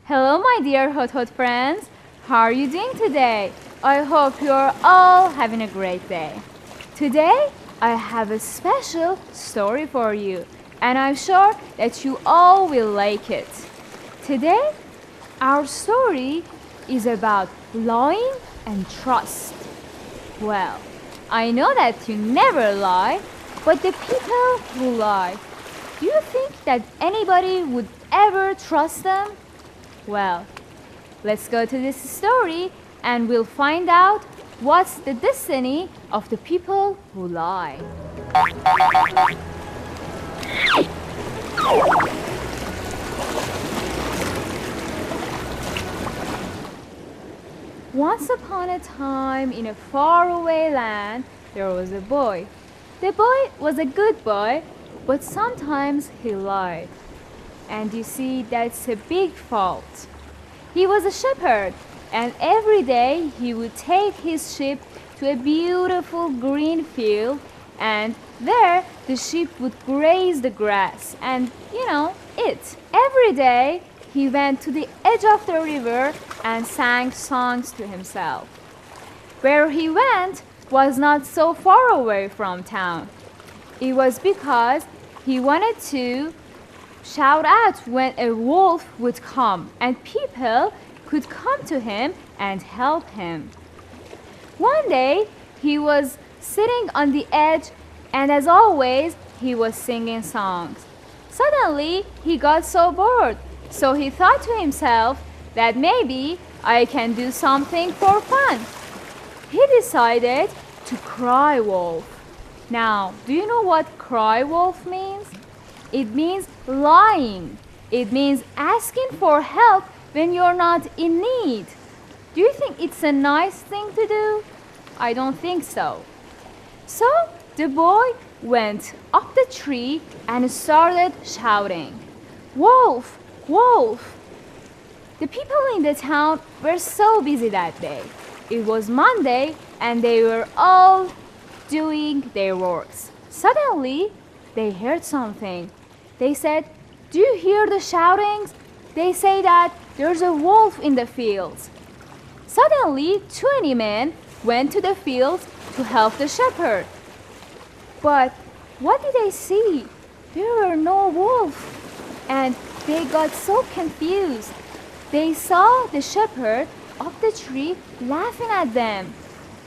Hello, my dear Hodhod friends. How are you doing today? I hope you're all having a great day. Today, I have a special story for you, and I'm sure that you all will like it. Today, our story is about lying and trust. Well, I know that you never lie, but the people who lie, do you think that anybody would ever trust them? Well, let's go to this story and we'll find out what's the destiny of the people who lie. Once upon a time in a faraway land, there was a boy. The boy was a good boy, but sometimes he lied. And you see, that's a big fault. He was a shepherd, and every day he would take his sheep to a beautiful green field, and there the sheep would graze the grass and, eat. Every day he went to the edge of the river and sang songs to himself. Where he went was not so far away from town. It was because he wanted to shout out when a wolf would come, and people could come to him and help him. One day, he was sitting on the edge, and as always, he was singing songs. Suddenly, he got so bored, so he thought to himself that maybe I can do something for fun. He decided to cry wolf. Now, do you know what cry wolf means? It means lying. It means asking for help when you're not in need. Do you think it's a nice thing to do? I don't think so. So the boy went up the tree and started shouting, "Wolf! Wolf!" The people in the town were so busy that day. It was Monday and they were all doing their works. Suddenly, they heard something. They said, "Do you hear the shoutings? They say that there's a wolf in the fields." Suddenly, 20 men went to the fields to help the shepherd. But what did they see? There were no wolves, and they got so confused. They saw the shepherd up the tree laughing at them.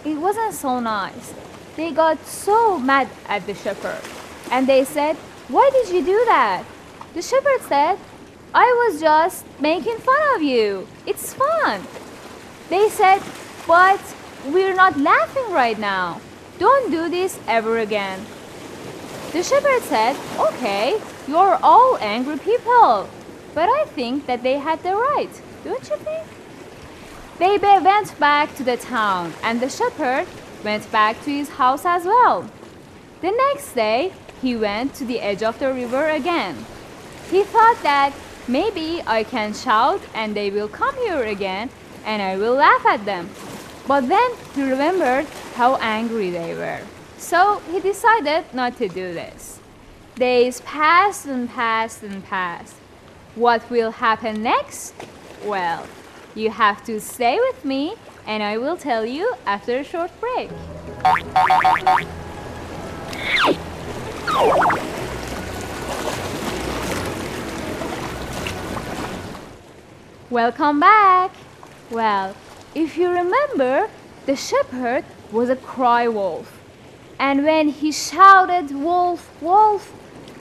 It wasn't so nice. They got so mad at the shepherd, and they said, "Why did you do that?" The shepherd said, "I was just making fun of you. It's fun." They said, "But we're not laughing right now. Don't do this ever again." The shepherd said, "Okay, you're all angry people, but I think that they had the right, don't you think?" They went back to the town, and the shepherd went back to his house as well. The next day, he went to the edge of the river again. He thought that maybe I can shout and they will come here again and I will laugh at them. But then he remembered how angry they were. So he decided not to do this. Days passed and passed and passed. What will happen next? Well, you have to stay with me and I will tell you after a short break. Welcome back. Well, if you remember, the shepherd was a cry wolf. And when he shouted, "Wolf, wolf,"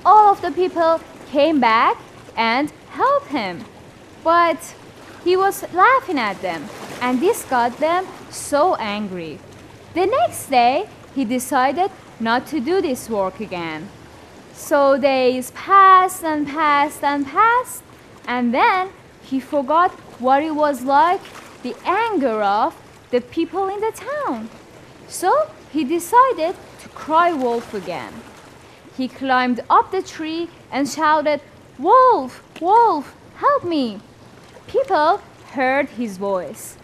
all of the people came back and helped him. But he was laughing at them, and this got them so angry. The next day, he decided not to do this work again. So days passed and passed and passed, and then he forgot what it was like, the anger of the people in the town. So he decided to cry wolf again. He climbed up the tree and shouted, "Wolf, wolf, help me." People heard his voice.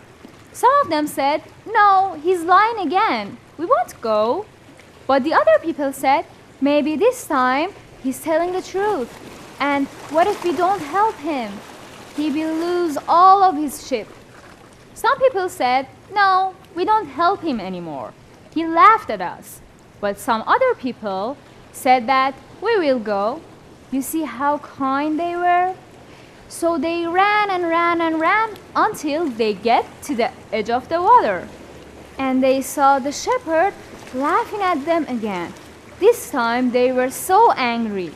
Some of them said, "No, he's lying again. We won't go." But the other people said, "Maybe this time he's telling the truth. And what if we don't help him? He will lose all of his sheep." Some people said, "No, we don't help him anymore. He laughed at us." But some other people said that we will go. You see how kind they were? So they ran and ran and ran until they get to the edge of the water. And they saw the shepherd laughing at them again. This time they were so angry.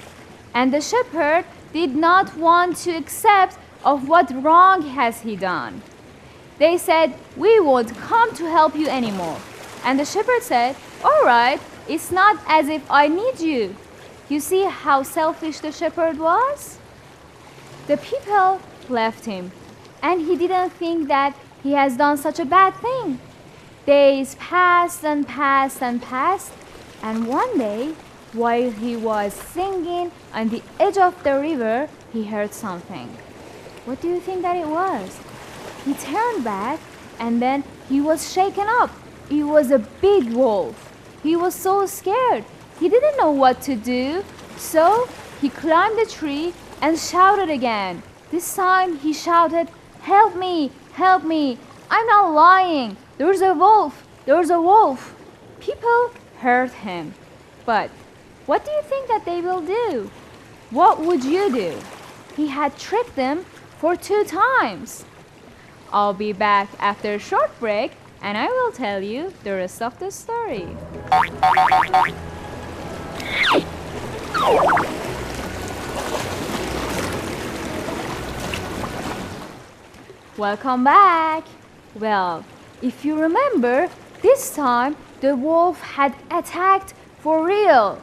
And the shepherd did not want to accept of what wrong has he done. They said, "We won't come to help you anymore." And the shepherd said, "All right, it's not as if I need you." You see how selfish the shepherd was? The people left him, and he didn't think that he has done such a bad thing. Days passed and passed and passed, and one day, while he was singing on the edge of the river, he heard something. What do you think that it was? He turned back, and then he was shaken up. It was a big wolf. He was so scared. He didn't know what to do, so he climbed the tree and shouted again. This time he shouted, "Help me, help me. I'm not lying. There's a wolf, there's a wolf." People heard him. But what do you think that they will do? What would you do? He had tricked them for 2 times. I'll be back after a short break and I will tell you the rest of the story. Welcome back. Well, if you remember, this time the wolf had attacked for real,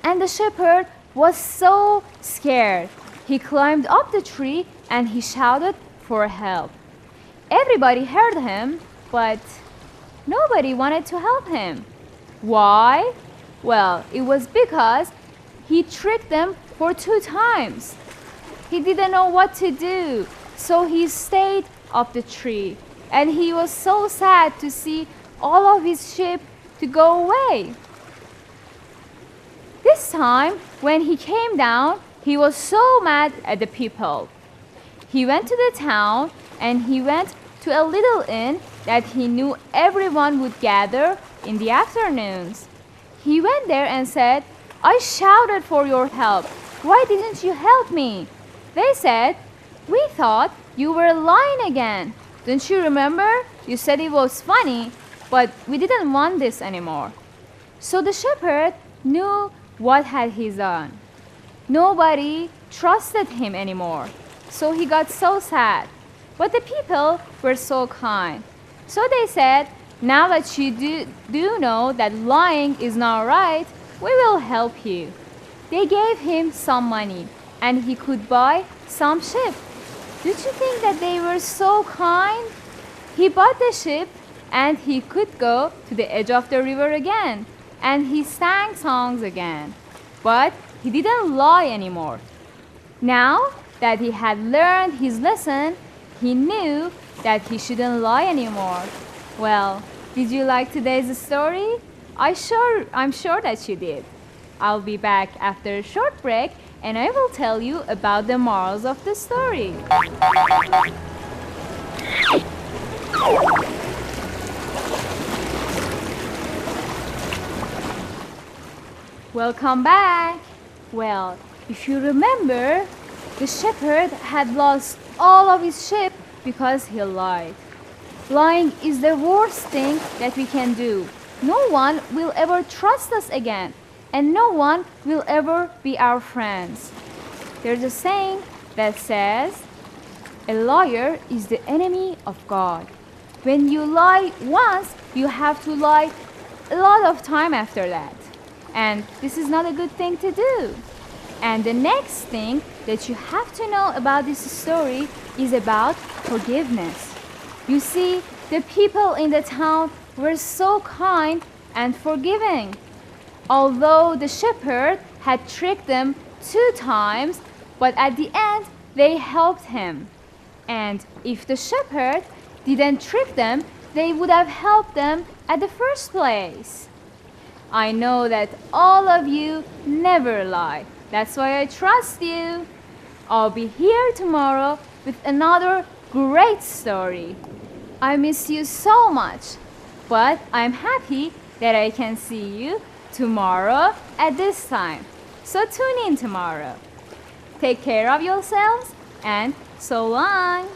and the shepherd was so scared. He climbed up the tree and he shouted for help. Everybody heard him, but nobody wanted to help him. Why? Well, it was because he tricked them for 2 times. He didn't know what to do, so he stayed up the tree, and he was so sad to see all of his sheep to go away. This time, when he came down, he was so mad at the people. He went to the town and he went to a little inn that he knew everyone would gather in the afternoons. He went there and said, "I shouted for your help. Why didn't you help me?" They said, "We thought you were lying again. Don't you remember? You said it was funny, but we didn't want this anymore." So the shepherd knew what had he done. Nobody trusted him anymore. So he got so sad. But the people were so kind. So they said, "Now that you do know that lying is not right, we will help you." They gave him some money and he could buy some sheep. Did you think that they were so kind? He bought the sheep and he could go to the edge of the river again, and he sang songs again. But he didn't lie anymore. Now that he had learned his lesson, he knew that he shouldn't lie anymore. Well, did you like today's story? I'm sure that you did. I'll be back after a short break and I will tell you about the morals of the story. Welcome back. Well, if you remember, the shepherd had lost all of his sheep because he lied. Lying is the worst thing that we can do. No one will ever trust us again, and no one will ever be our friends. There's a saying that says, "A liar is the enemy of God." When you lie once, you have to lie a lot of time after that. And this is not a good thing to do. And the next thing that you have to know about this story is about forgiveness. You see, the people in the town were so kind and forgiving. Although the shepherd had tricked them 2 times, but at the end they helped him. And if the shepherd didn't trick them, they would have helped them at the first place. I know that all of you never lie. That's why I trust you. I'll be here tomorrow with another great story. I miss you so much, but I'm happy that I can see you tomorrow at this time. So tune in tomorrow. Take care of yourselves and so long.